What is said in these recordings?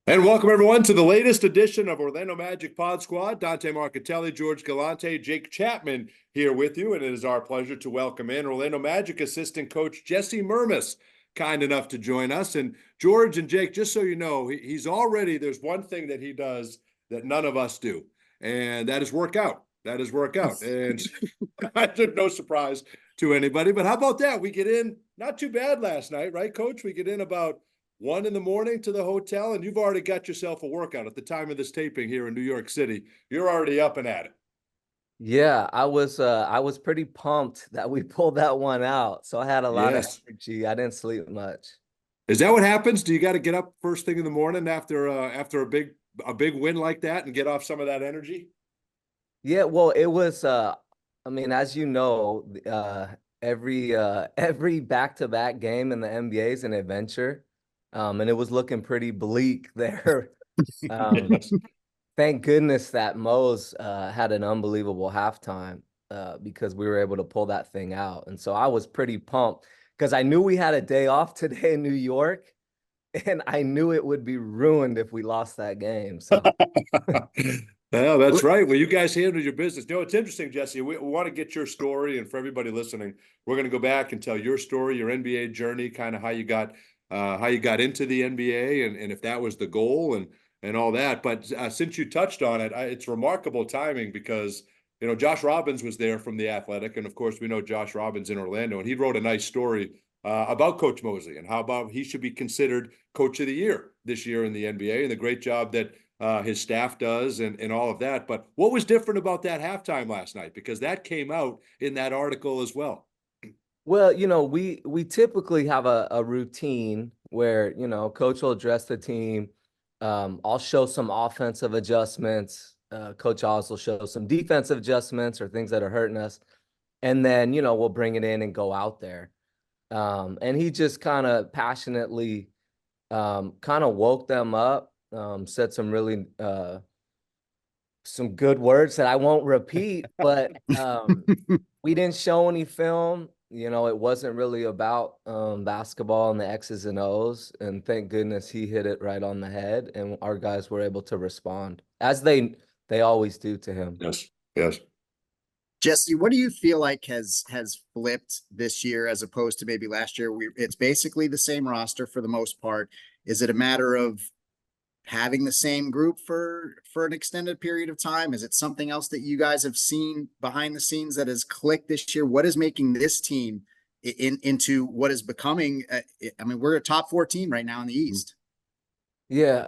And welcome everyone to the latest edition of Orlando Magic Pod Squad. Dante Marcatelli, George Galante, Jake Chapman here with you, and it is our pleasure to welcome in Orlando Magic assistant coach Jesse Mermuys, kind enough to join us. And George and Jake, just so you know, there's one thing that he does that none of us do, and that is work out. That is work out. And no surprise to anybody. But how about that? We get in not too bad last night, right, Coach? We get in about 1 in the morning to the hotel, and you've already got yourself a workout at the time of this taping here in New York City. You're already up and at it. Yeah, I was pretty pumped that we pulled that one out. So I had a lot of Yes. energy. I didn't sleep much. Is that what happens? Do you got to get up first thing in the morning after a big win like that and get off some of that energy? Yeah, well, it was I mean, as you know, every back-to-back game in the NBA is an adventure. And it was looking pretty bleak there. Um, Yes. Thank goodness that Mose had an unbelievable halftime because we were able to pull that thing out. And so I was pretty pumped because I knew we had a day off today in New York, and I knew it would be ruined if we lost that game. So Yeah, that's right. Well, you guys handled your business. You know, it's interesting, Jesse. We want to get your story, and for everybody listening, we're going to go back and tell your story, your NBA journey, kind of how you got into the NBA, and if that was the goal, and all that. But since you touched on it, it's remarkable timing because Josh Robbins was there from the Athletic, and of course we know Josh Robbins in Orlando, and he wrote a nice story about Coach Mose and how about he should be considered Coach of the Year this year in the NBA, and the great job that his staff does and all of that. But what was different about that halftime last night? Because that came out in that article as well. well, we typically have a routine where, coach will address the team. I'll show some offensive adjustments. Coach Oz will show some defensive adjustments or things that are hurting us. And then, we'll bring it in and go out there. And he just kind of passionately kind of woke them up, said some really some good words that I won't repeat, but we didn't show any film. It wasn't really about basketball and the X's and O's. And thank goodness he hit it right on the head, and our guys were able to respond as they always do to him. Yes. Yes. Jesse, what do you feel like has flipped this year as opposed to maybe last year? It's basically the same roster for the most part. Is it a matter of having the same group for an extended period of time? Is it something else that you guys have seen behind the scenes that has clicked this year? What is making this team into what is becoming? I mean, we're a top 4 team right now in the East. Yeah,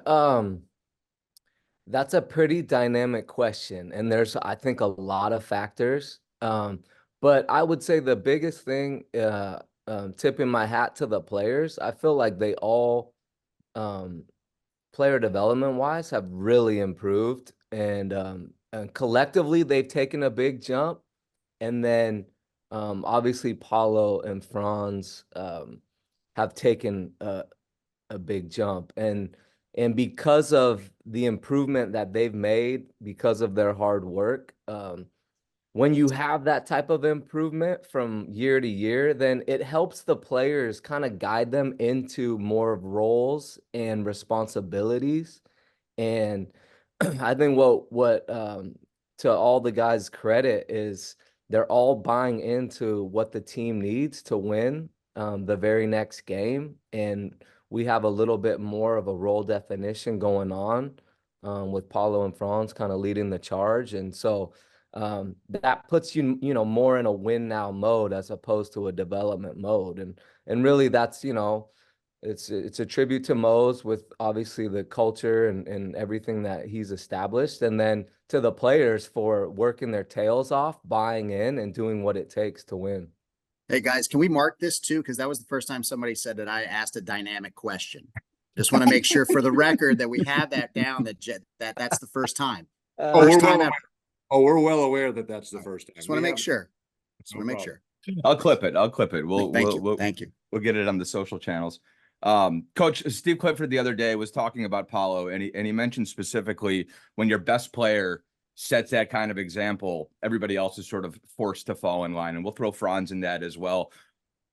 that's a pretty dynamic question, and there's, I think, a lot of factors. But I would say the biggest thing, tipping my hat to the players, I feel like they all, player development wise, have really improved, and collectively they've taken a big jump. And then, obviously, Paulo and Franz have taken a big jump, and because of the improvement that they've made because of their hard work, when you have that type of improvement from year to year, then it helps the players kind of guide them into more roles and responsibilities. And I think what to all the guys' credit is they're all buying into what the team needs to win the very next game. And we have a little bit more of a role definition going on with Paulo and Franz kind of leading the charge. And so that puts you, more in a win now mode as opposed to a development mode. And really that's, it's a tribute to Mose with obviously the culture and everything that he's established. And then to the players for working their tails off, buying in and doing what it takes to win. Hey guys, can we mark this too? Because that was the first time somebody said that I asked a dynamic question. Just want to make sure for the record that we have that down, that's the first time. First time ever. We're well aware that that's the first time. Just want to make sure. Just want to make sure. I'll clip it. Thank you. We'll get it on the social channels. Coach Steve Clifford the other day was talking about Paulo, and he mentioned specifically when your best player sets that kind of example, everybody else is sort of forced to fall in line, and we'll throw Franz in that as well.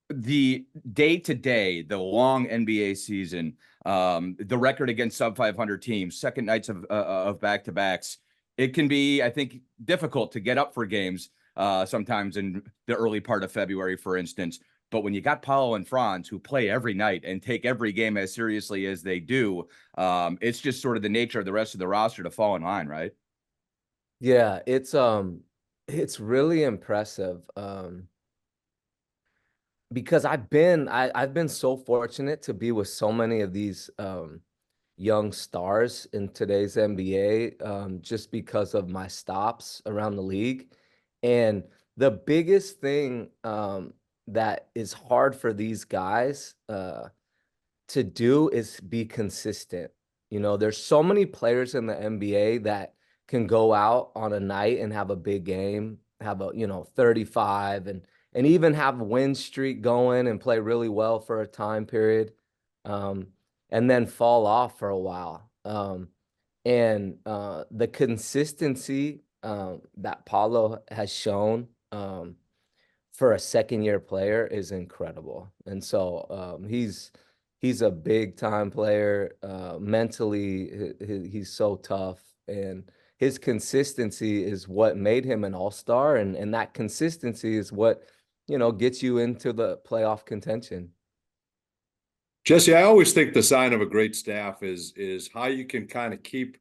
The day-to-day, the long NBA season, the record against sub 500 teams, second nights of back-to-backs. It can be, I think, difficult to get up for games sometimes in the early part of February, for instance. But when you got Paolo and Franz who play every night and take every game as seriously as they do, it's just sort of the nature of the rest of the roster to fall in line, right? Yeah, it's really impressive. Because I've been so fortunate to be with so many of these young stars in today's NBA, just because of my stops around the league. And the biggest thing that is hard for these guys to do is be consistent. You know, there's so many players in the NBA that can go out on a night and have a big game, have a, 35 and even have a win streak going and play really well for a time period, and then fall off for a while. And the consistency that Paulo has shown for a second-year player is incredible. And so he's a big-time player. Mentally, he's so tough, and his consistency is what made him an all-star, and that consistency is what, gets you into the playoff contention. Jesse, I always think the sign of a great staff is how you can kind of keep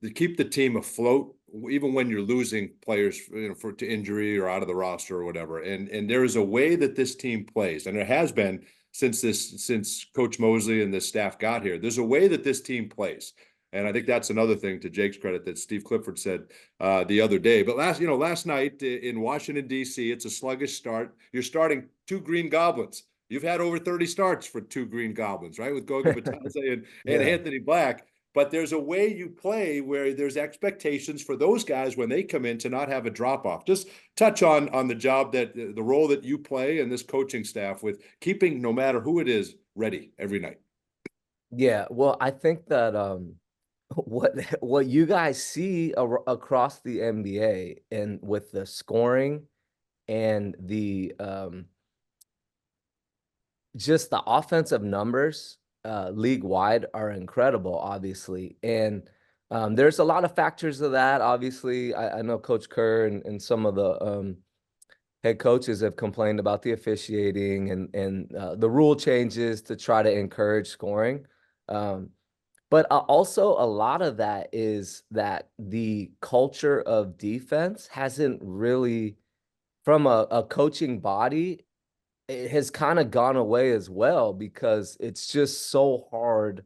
the team afloat, even when you're losing players, to injury or out of the roster or whatever. And there is a way that this team plays, and there has been since Coach Mosley and this staff got here. There's a way that this team plays. And I think that's another thing, to Jake's credit, that Steve Clifford said the other day. But last night in Washington, D.C., it's a sluggish start. You're starting two Green Goblins. You've had over 30 starts for two Green Goblins, right? With Goga Bitadze and Anthony Black. But there's a way you play where there's expectations for those guys when they come in to not have a drop-off. Just touch on the job, that the role that you play and this coaching staff with keeping, no matter who it is, ready every night. Yeah, well, I think that what you guys see across the NBA and with the scoring and the just the offensive numbers league wide are incredible, obviously. And there's a lot of factors of that. Obviously, I know Coach Kerr and some of the head coaches have complained about the officiating and the rule changes to try to encourage scoring. But also a lot of that is that the culture of defense hasn't really, from a coaching body, it has kind of gone away as well, because it's just so hard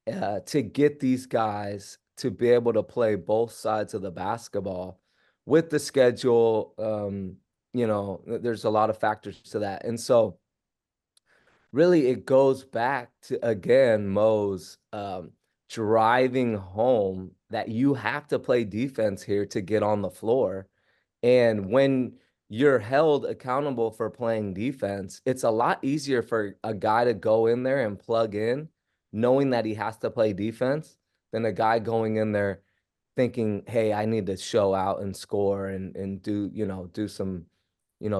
to get these guys to be able to play both sides of the basketball with the schedule. There's a lot of factors to that. And so really it goes back to, again, Mose, driving home that you have to play defense here to get on the floor. And when you're held accountable for playing defense, it's a lot easier for a guy to go in there and plug in, knowing that he has to play defense, than a guy going in there thinking, hey, I need to show out and score and do some,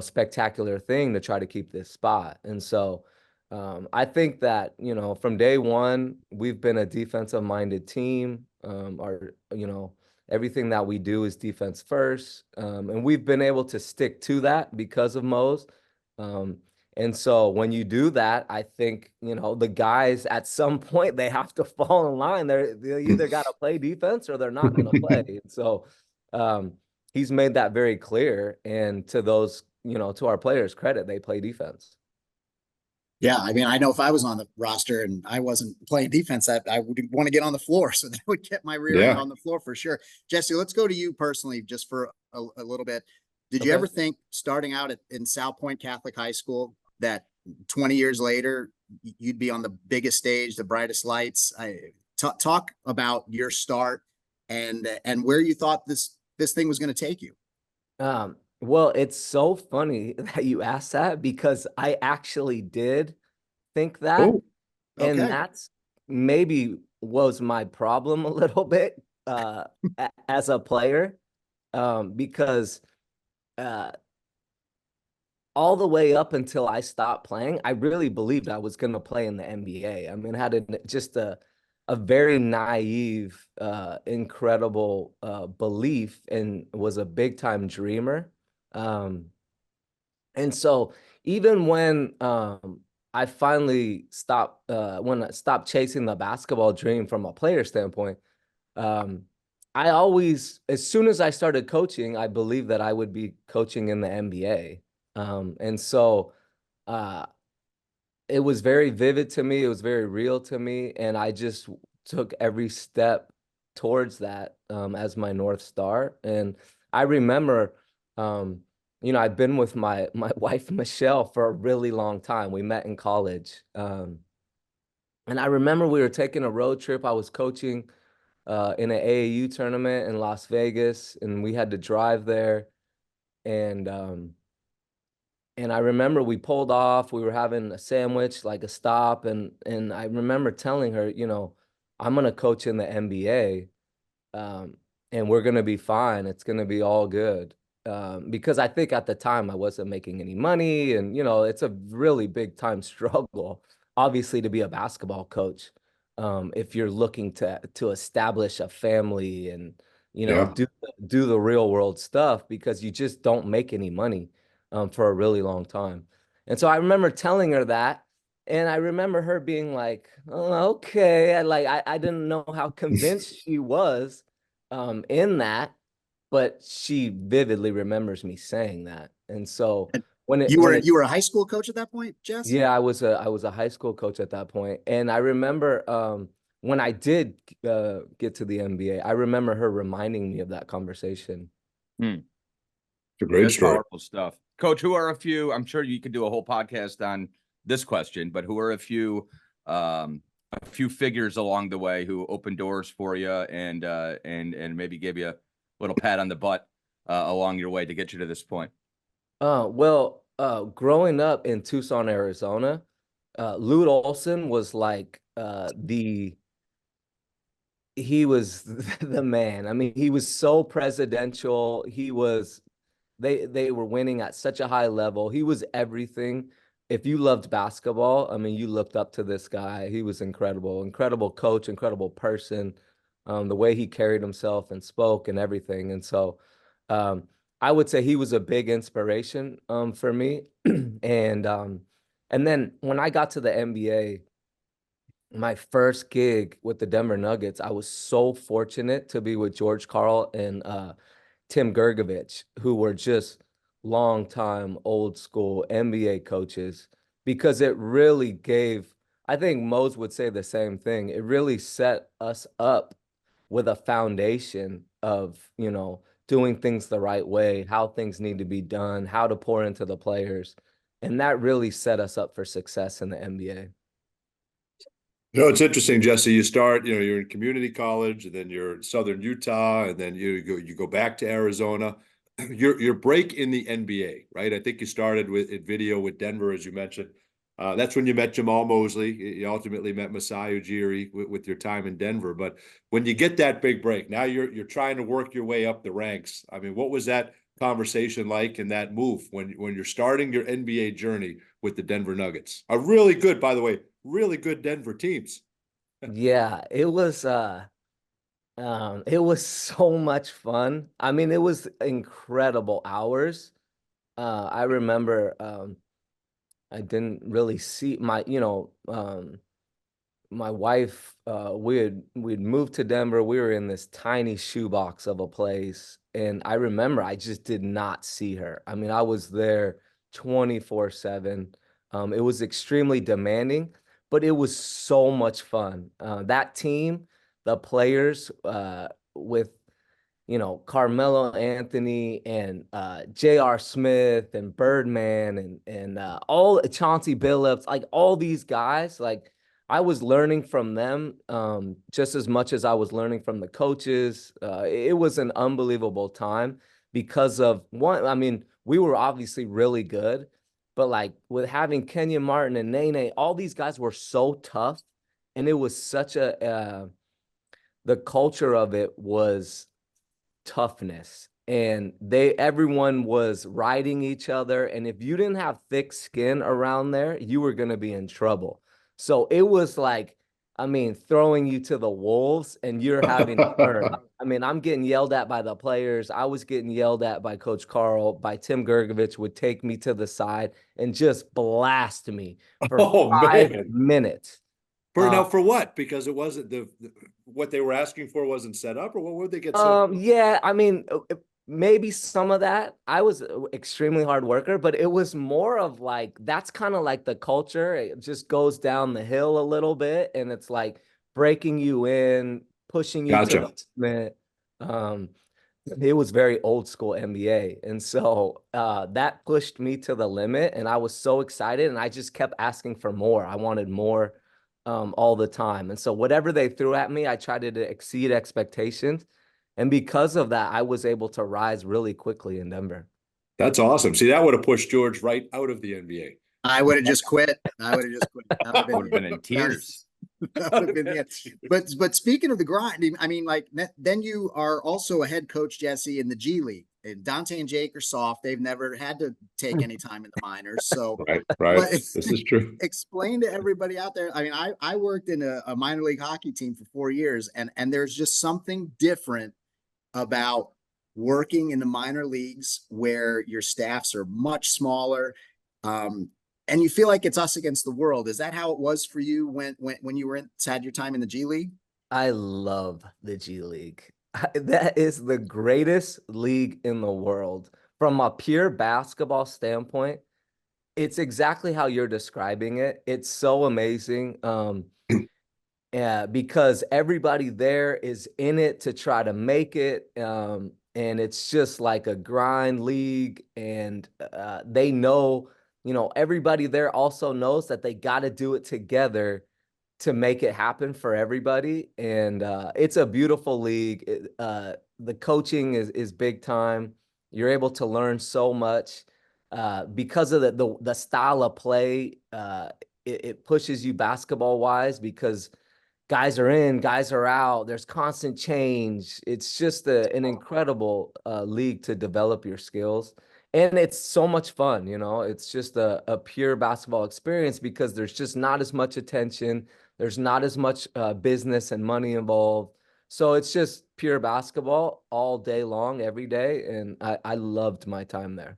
spectacular thing to try to keep this spot. And so I think that, from day one, we've been a defensive minded team. Everything that we do is defense first. And we've been able to stick to that because of Mose. And so when you do that, I think, the guys at some point, they have to fall in line. They either got to play defense or they're not going to play. And so he's made that very clear. And to those, to our players' credit, they play defense. Yeah, I mean, I know if I was on the roster and I wasn't playing defense, I would want to get on the floor. So that would get my rear end on the floor for sure. Jesse, let's go to you personally just for a little bit. Did you ever think, starting out in South Point Catholic High School, that 20 years later you'd be on the biggest stage, the brightest lights? Talk about your start and where you thought this thing was going to take you. Well, it's so funny that you asked that, because I actually did think that. Oh, okay. And that's maybe was my problem a little bit as a player, because all the way up until I stopped playing, I really believed I was going to play in the NBA. I mean, I had just a very naive, incredible belief, and was a big time dreamer. Um, and so even when I finally stopped, when I stopped chasing the basketball dream from a player standpoint, um, I always, as soon as I started coaching, I believed that I would be coaching in the NBA. And so uh, it was very vivid to me. It was very real to me. And I just took every step towards that as my North Star. And I remember, I've been with my wife, Michelle, for a really long time. We met in college. And I remember we were taking a road trip. I was coaching in an AAU tournament in Las Vegas, and we had to drive there. And and I remember we pulled off. We were having a sandwich, like a stop, and I remember telling her, I'm gonna coach in the NBA, um, and we're gonna be fine. It's gonna be all good. Because I think at the time I wasn't making any money, and it's a really big time struggle, obviously, to be a basketball coach. If you're looking to establish a family and Yeah. do the real world stuff, because you just don't make any money for a really long time. And so I remember telling her that, and I remember her being like, "Oh, okay." I didn't know how convinced she was in that, but she vividly remembers me saying that. And so And when it you when were it you were a high school coach at that point, Jess? yeah, I was a high school coach at that point. And I remember when I did get to the NBA, I remember her reminding me of that conversation. Hmm. It's a great That's story. powerful stuff. Coach, who are a few, I'm sure you could do a whole podcast on this question, but who are a few figures along the way who opened doors for you and maybe gave you a little pat on the butt along your way to get you to this point? Growing up in Tucson, Arizona, Lute Olson was like he was the man. I mean, he was so presidential. They were winning at such a high level. He was everything. If you loved basketball, I mean, you looked up to this guy. He was incredible, incredible coach, incredible person. The way he carried himself and spoke and everything. And so, I would say he was a big inspiration for me. and and then when I got to the NBA, my first gig with the Denver Nuggets, I was so fortunate to be with George Karl and Tim Gergovich, who were just longtime old school NBA coaches, because it really gave, I think Mose would say the same thing. It really set us up with a foundation of, doing things the right way, how things need to be done, how to pour into the players. And that really set us up for success in the NBA. It's interesting, Jesse. You start, you're in community college, and then you're in Southern Utah, and then you go back to Arizona. Your break in the NBA, right? I think you started with video with Denver, as you mentioned. That's when you met Jamal Mosley. You ultimately met Masai Ujiri with your time in Denver. But when you get that big break, now you're trying to work your way up the ranks. I mean, what was that conversation like and that move when you're starting your NBA journey with the Denver Nuggets? A really good, by the way, really good Denver teams. Yeah, it was so much fun. I mean, it was incredible hours. I remember I didn't really see my wife, we'd moved to Denver. We were in this tiny shoebox of a place, and I remember I just did not see her. I mean, I was there 24/7. It was extremely demanding, but it was so much fun. That team, the players, with Carmelo Anthony and J.R. Smith and Birdman and all Chauncey Billups, like all these guys, like I was learning from them just as much as I was learning from the coaches. It was an unbelievable time because of one. I mean, we were obviously really good, but like with having Kenyon Martin and Nene, all these guys were so tough, and it was such a the culture of it was toughness. and everyone was riding each other. And if you didn't have thick skin around there, you were going to be in trouble. So it was like, I mean, throwing you to the wolves and you're having to learn. I mean, I'm getting yelled at by the players. I was getting yelled at by Coach Carl, by Tim Gergovich would take me to the side and just blast me for Oh 5 minutes. Now for what? Because it wasn't what they were asking for wasn't set up, or what would they get set? Yeah, I mean, maybe some of that. I was an extremely hard worker, but it was more of like, that's kind of like the culture. It just goes down the hill a little bit, and it's like breaking you in, pushing you to Gotcha. the limit. It was very old school NBA. And so that pushed me to the limit, and I was so excited, and I just kept asking for more. I wanted more all the time. And so whatever they threw at me, I tried to exceed expectations. And because of that, I was able to rise really quickly in Denver. That's awesome. See, that would have pushed George right out of the NBA. I would have just quit. I would have just quit. That Would have been in tears. That would have been the end. But speaking of the grind, I mean, like then you are also a head coach, Jesse, in the G League. And Dante and Jake are soft. They've never had to take any time in the minors. So right. This is true. Explain to everybody out there. I mean, I worked in a minor league hockey team for 4 years, and there's just something different about working in the minor leagues where your staffs are much smaller. And you feel like it's us against the world. Is that how it was for you when you had your time in the G League? I love the G League. That is the greatest league in the world. From a pure basketball standpoint, it's exactly how you're describing it. It's so amazing. Yeah, because everybody there is in it to try to make it. And it's just like a grind league. And they know, everybody there also knows that they got to do it together to make it happen for everybody. And it's a beautiful league. The coaching is big time. You're able to learn so much because of the style of play. It pushes you basketball wise because guys are in, guys are out. There's constant change. It's just an incredible league to develop your skills. And it's so much fun, It's just a pure basketball experience because there's just not as much attention. There's not as much business and money involved. So it's just pure basketball all day long, every day. And I loved my time there.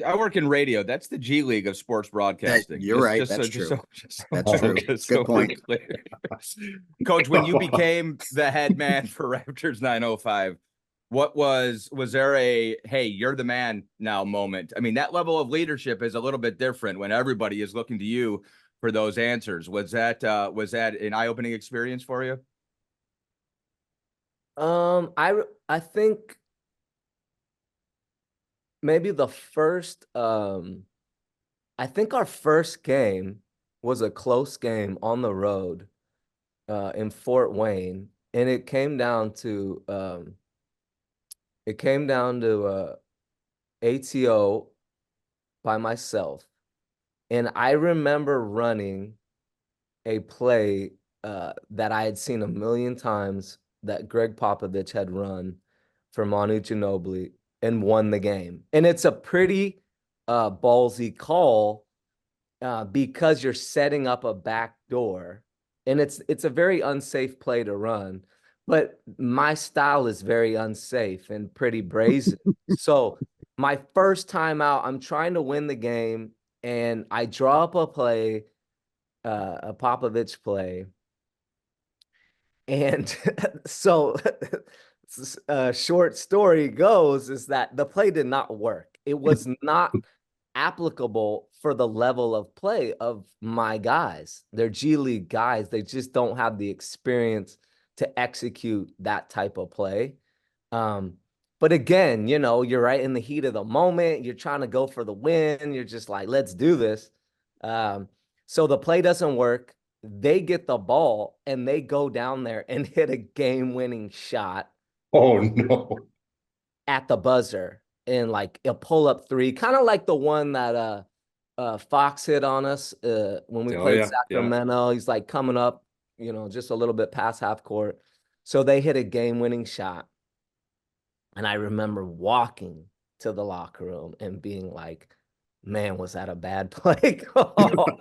I work in radio. That's the G League of sports broadcasting. You're right. That's true. That's true. Good point. Coach, when you became the head man for Raptors 905, what was there a, hey, you're the man now moment? I mean, that level of leadership is a little bit different when everybody is looking to you for those answers. Was that an eye-opening experience for you? I think maybe the first I think our first game was a close game on the road in Fort Wayne, and it came down to ATO by myself. And I remember running a play that I had seen a million times that Greg Popovich had run for Manu Ginobili and won the game. And it's a pretty ballsy call because you're setting up a back door, and it's a very unsafe play to run. But my style is very unsafe and pretty brazen. So my first time out, I'm trying to win the game, and I draw up a play, a Popovich play. And so short story goes is that the play did not work. It was not applicable for the level of play of my guys. They're G League guys. They just don't have the experience to execute that type of play. But again, you're right in the heat of the moment. You're trying to go for the win. You're just like, let's do this. So the play doesn't work. They get the ball and they go down there and hit a game-winning shot. Oh no! At the buzzer and like a pull-up three, kind of like the one that Fox hit on us when we played Sacramento. Yeah. He's like coming up, just a little bit past half court. So they hit a game-winning shot. And I remember walking to the locker room and being like, man, was that a bad play call?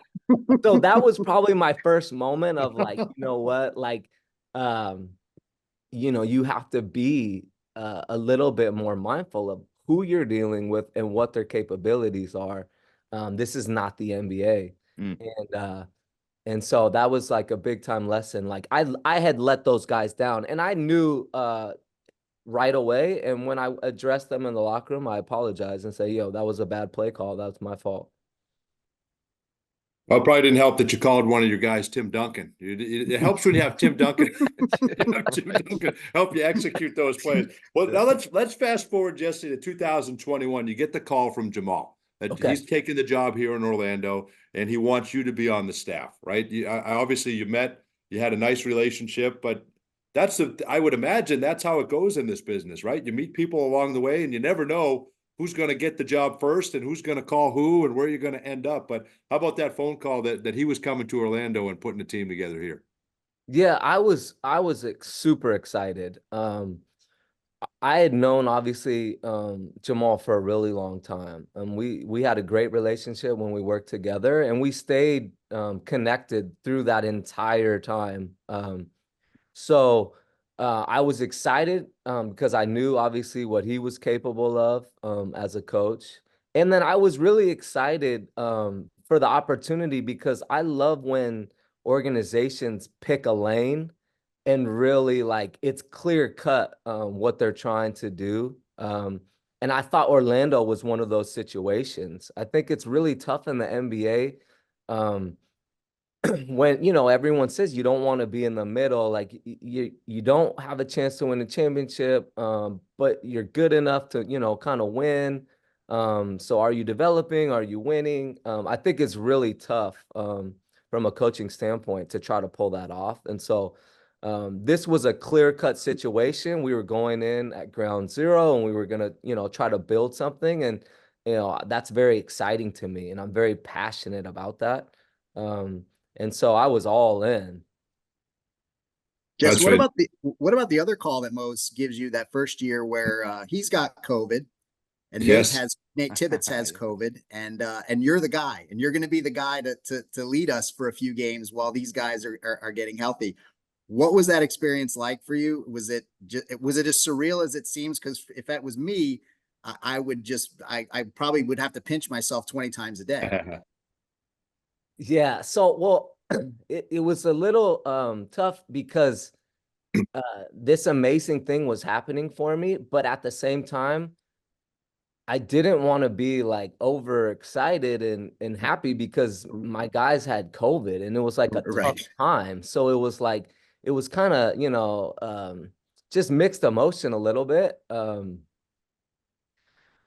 So that was probably my first moment of like, you know what, like, um, you have to be a little bit more mindful of who you're dealing with and what their capabilities are. This is not the NBA. Mm. And so that was like a big time lesson. Like I had let those guys down, and I knew right away. And when I addressed them in the locker room, I apologized and say, yo, that was a bad play call. That's my fault. Well, it probably didn't help that you called one of your guys Tim Duncan. It helps when you have Tim Duncan. Tim Duncan help you execute those plays. Well, now let's fast forward, Jesse, to 2021. You get the call from Jamal that Okay. he's taking the job here in Orlando, and he wants you to be on the staff, right? Obviously you met, you had a nice relationship, but I would imagine that's how it goes in this business, right? You meet people along the way, and you never know who's going to get the job first and who's going to call who and where you're going to end up. But how about that phone call that he was coming to Orlando and putting a team together here? Yeah, I was super excited. I had known obviously Jamal for a really long time. We had a great relationship when we worked together, and we stayed connected through that entire time. So I was excited because I knew obviously what he was capable of as a coach. And then I was really excited for the opportunity because I love when organizations pick a lane and really like it's clear cut what they're trying to do. And I thought Orlando was one of those situations. I think it's really tough in the NBA. When everyone says you don't want to be in the middle, like you don't have a chance to win a championship, but you're good enough to kind of win. So are you developing? Are you winning? I think it's really tough from a coaching standpoint to try to pull that off. And so this was a clear-cut situation. We were going in at ground zero, and we were gonna try to build something, and that's very exciting to me, and I'm very passionate about that. And so I was all in. Jesse, That's right. what about the other call that Mose gives you that first year where he's got COVID and Yes. Nate Tibbetts has COVID, and you're the guy, and you're going to be the guy to lead us for a few games while these guys are getting healthy. What was that experience like for you? Was it as surreal as it seems? Because if that was me, I probably would have to pinch myself 20 times a day. Yeah. So, well, it was a little tough because this amazing thing was happening for me, but at the same time, I didn't want to be like overexcited and happy because my guys had COVID and it was like a tough Right. time. So it was kind of, just mixed emotion a little bit.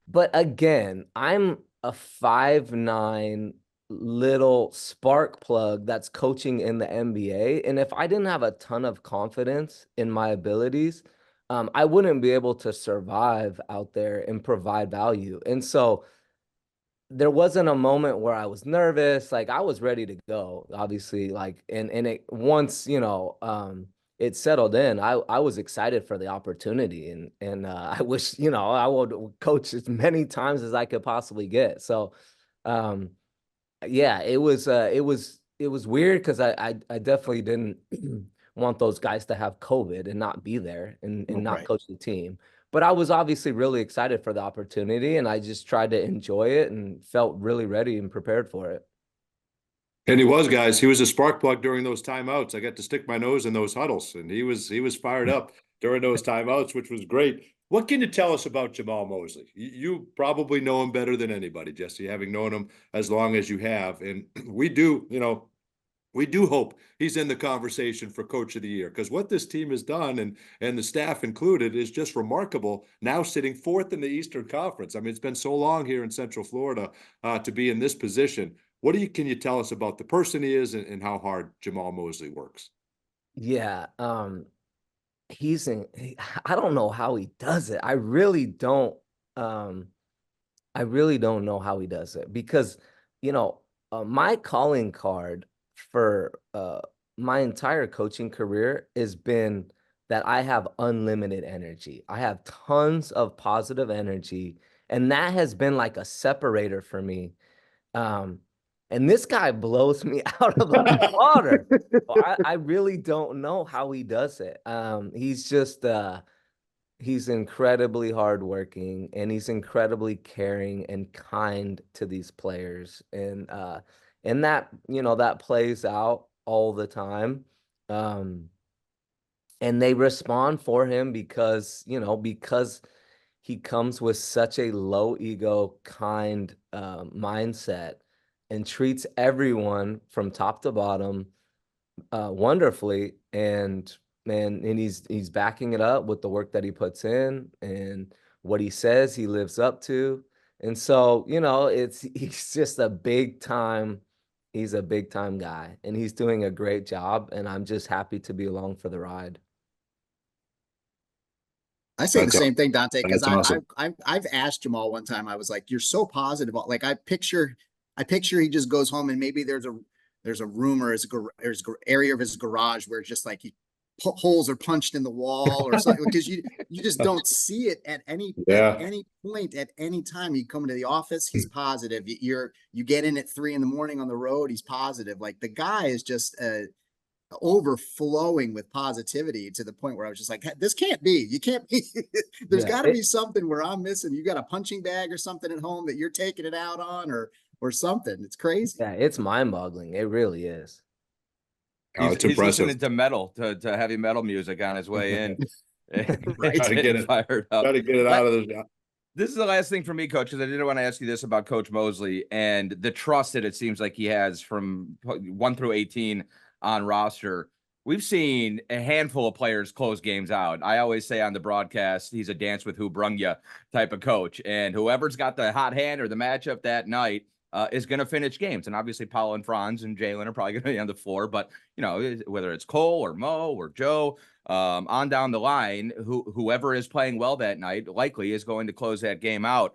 But again, I'm a 5'9" little spark plug that's coaching in the NBA. And if I didn't have a ton of confidence in my abilities, I wouldn't be able to survive out there and provide value. And so there wasn't a moment where I was nervous. Like I was ready to go, obviously. Like and it once, it settled in. I was excited for the opportunity and I wish, I would coach as many times as I could possibly get. So um yeah, it was weird because I definitely didn't want those guys to have COVID and not be there and not Right. coach the team. But I was obviously really excited for the opportunity, and I just tried to enjoy it and felt really ready and prepared for it. And he was, guys. He was a spark plug during those timeouts. I got to stick my nose in those huddles, and he was fired up during those timeouts, which was great. What can you tell us about Jamal Mosley? You probably know him better than anybody, Jesse, having known him as long as you have. And we do hope he's in the conversation for Coach of the Year because what this team has done and the staff included is just remarkable. Now sitting fourth in the Eastern Conference. I mean, it's been so long here in Central Florida to be in this position. Can you tell us about the person he is and how hard Jamal Mosley works? Yeah, I don't know how he does it. Um I really don't know how he does it because, my calling card for my entire coaching career has been that I have unlimited energy. I have tons of positive energy, and that has been like a separator for me. And this guy blows me out of the water. I really don't know how he does it. He's just he's incredibly hardworking, and he's incredibly caring and kind to these players. And that, you know, that plays out all the time. And they respond for him because, you know, because he comes with such a low ego, kind mindset, and treats everyone from top to bottom wonderfully. And he's backing it up with the work that he puts in and what he says he lives up to. And so, you know, he's just a big time. He's a big time guy, and he's doing a great job. And I'm just happy to be along for the ride. I say the That's same thing, Dante, because awesome. I've asked Jamal one time. I was like, "You're so positive." Like I picture he just goes home and maybe there's a room or there's an area of his garage where it's just like holes are punched in the wall or something, because you just don't see it at Yeah. any point at any time. You come into the office, he's positive. You get in at 3 a.m. on the road, he's positive. Like the guy is just overflowing with positivity to the point where I was just like, this can't be. You can't be. There's got to be something where I'm missing. You got a punching bag or something at home that you're taking it out on, or something. It's crazy. Yeah, it's mind-boggling. It really is. Oh, it's He's impressive. listening to metal, to heavy metal music on his way in. Right. Try to get it, fired up. try to get it out of there. This is the last thing for me, Coach, because I didn't want to ask you this about Coach Mosley and the trust that it seems like he has from 1 through 18 on roster. We've seen a handful of players close games out. I always say on the broadcast, he's a dance with who brung you type of coach. And whoever's got the hot hand or the matchup that night is going to finish games. And obviously, Paolo and Franz and Jalen are probably going to be on the floor. But, you know, whether it's Cole or Mo or Joe, on down the line, whoever is playing well that night likely is going to close that game out.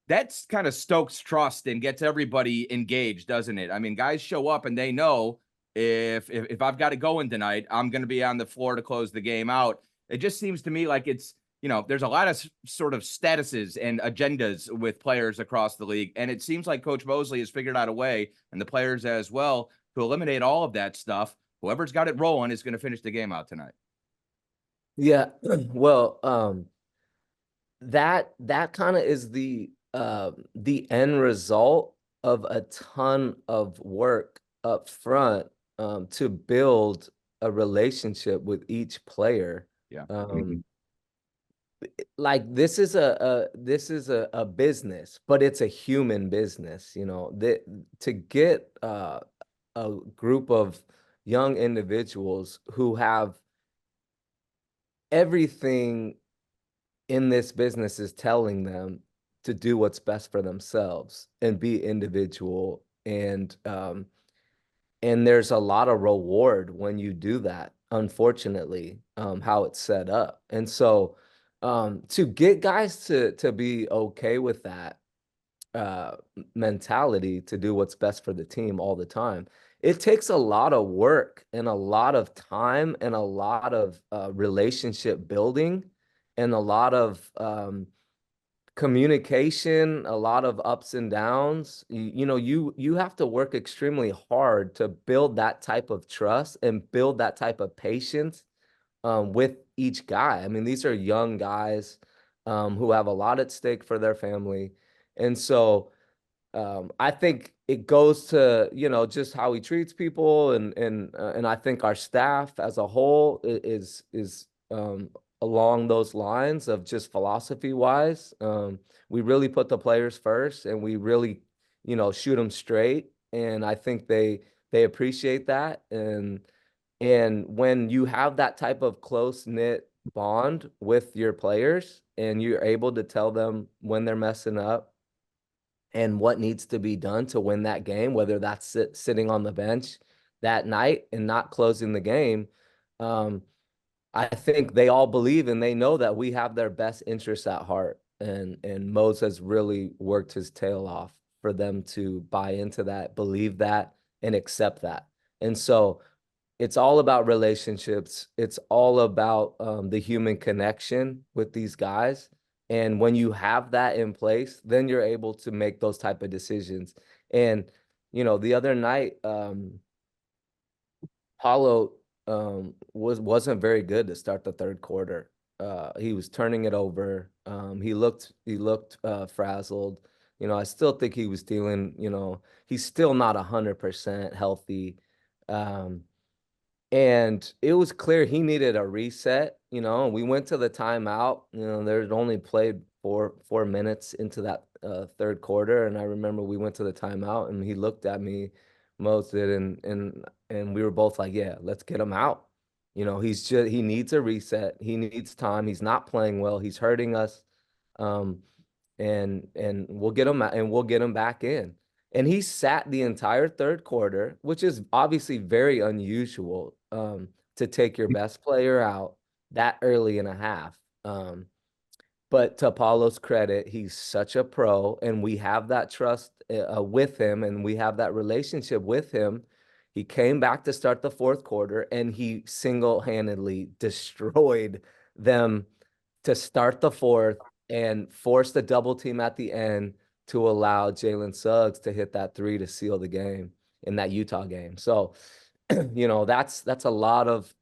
That's kind of stokes trust and gets everybody engaged, doesn't it? I mean, guys show up and they know if I've got it going tonight, I'm going to be on the floor to close the game out. It just seems to me like it's, you know, there's a lot of sort of statuses and agendas with players across the league. And it seems like Coach Mosley has figured out a way, and the players as well, to eliminate all of that stuff. Whoever's got it rolling is going to finish the game out tonight. Yeah, well, that kind of is the end result of a ton of work up front to build a relationship with each player. Yeah. Like this is a business, but it's a human business, you know. That to get a group of young individuals who have everything in this business is telling them to do what's best for themselves and be individual. And there's a lot of reward when you do that, unfortunately, how it's set up. And so to get guys to be okay with that mentality, to do what's best for the team all the time, it takes a lot of work and a lot of time and a lot of relationship building and a lot of communication, a lot of ups and downs. You have to work extremely hard to build that type of trust and build that type of patience with each guy. I mean, these are young guys who have a lot at stake for their family. And so I think it goes to, you know, just how he treats people, and I think our staff as a whole is along those lines of just philosophy wise. We really put the players first, and we really, you know, shoot them straight. And I think they appreciate that. And when you have that type of close knit bond with your players, and you're able to tell them when they're messing up and what needs to be done to win that game, whether that's sitting on the bench that night and not closing the game, I think they all believe and they know that we have their best interests at heart. And Mose has really worked his tail off for them to buy into that, believe that, and accept that. And so it's all about relationships. It's all about the human connection with these guys. And when you have that in place, then you're able to make those type of decisions. And, the other night, Paulo wasn't very good to start the third quarter. He was turning it over. He looked frazzled. I still think he was dealing, he's still not 100% healthy. And it was clear he needed a reset, we went to the timeout, there'd only played four minutes into that third quarter. And I remember we went to the timeout and he looked at me, Mose did, and we were both like, yeah, let's get him out. He needs a reset. He needs time. He's not playing well. He's hurting us. And we'll get him out and we'll get him back in. And he sat the entire third quarter, which is obviously very unusual to take your best player out that early in a half. But to Paulo's credit, he's such a pro, and we have that trust with him, and we have that relationship with him. He came back to start the fourth quarter, and he single-handedly destroyed them to start the fourth and forced a double team at the end to allow Jalen Suggs to hit that three to seal the game in that Utah game. So, that's a lot of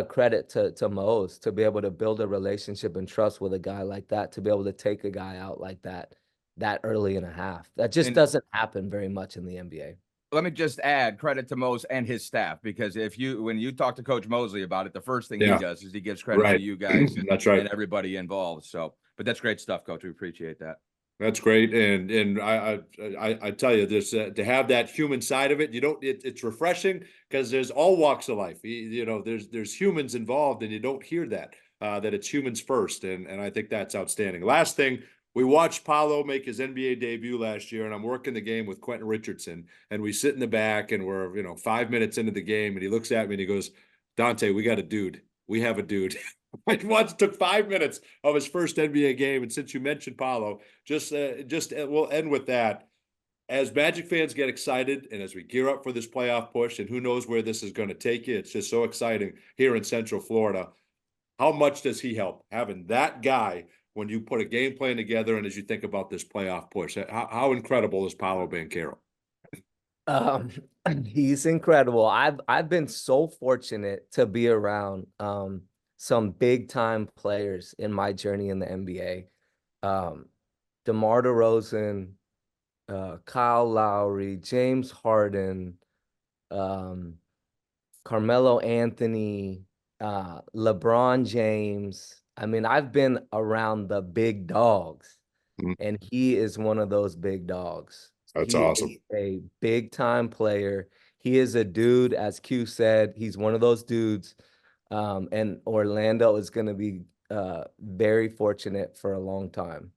credit to Mose to be able to build a relationship and trust with a guy like that, to be able to take a guy out like that early in a half. That just doesn't happen very much in the NBA. Let me just add credit to Mose and his staff, because when you talk to Coach Mosley about it, the first thing he does is he gives credit to you guys and, that's right, and everybody involved. So, but that's great stuff, Coach. We appreciate that. That's great, and I tell you this, to have that human side of it, it's refreshing because there's all walks of life. There's humans involved, and you don't hear that it's humans first, and I think that's outstanding. Last thing, we watched Paolo make his NBA debut last year, and I'm working the game with Quentin Richardson, and we sit in the back, and we're 5 minutes into the game, and he looks at me and he goes, "Dante, we got a dude. We have a dude." It took 5 minutes of his first NBA game, and since you mentioned Paolo, just we'll end with that. As Magic fans get excited, and as we gear up for this playoff push, and who knows where this is going to take you, it's just so exciting here in Central Florida. How much does he help having that guy when you put a game plan together, and as you think about this playoff push? How incredible is Paolo Banchero? He's incredible. I've been so fortunate to be around some big time players in my journey in the NBA. DeMar DeRozan, Kyle Lowry, James Harden, Carmelo Anthony, LeBron James. I mean, I've been around the big dogs, and he is one of those big dogs. That's awesome. A big time player. He is a dude, as Q said. He's one of those dudes. And Orlando is going to be very fortunate for a long time.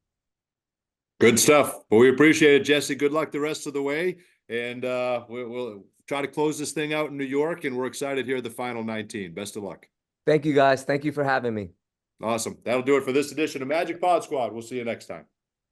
Good stuff. Well, we appreciate it, Jesse. Good luck the rest of the way. And we'll try to close this thing out in New York, and we're excited here at the final 19. Best of luck. Thank you, guys. Thank you for having me. Awesome. That'll do it for this edition of Magic Pod Squad. We'll see you next time.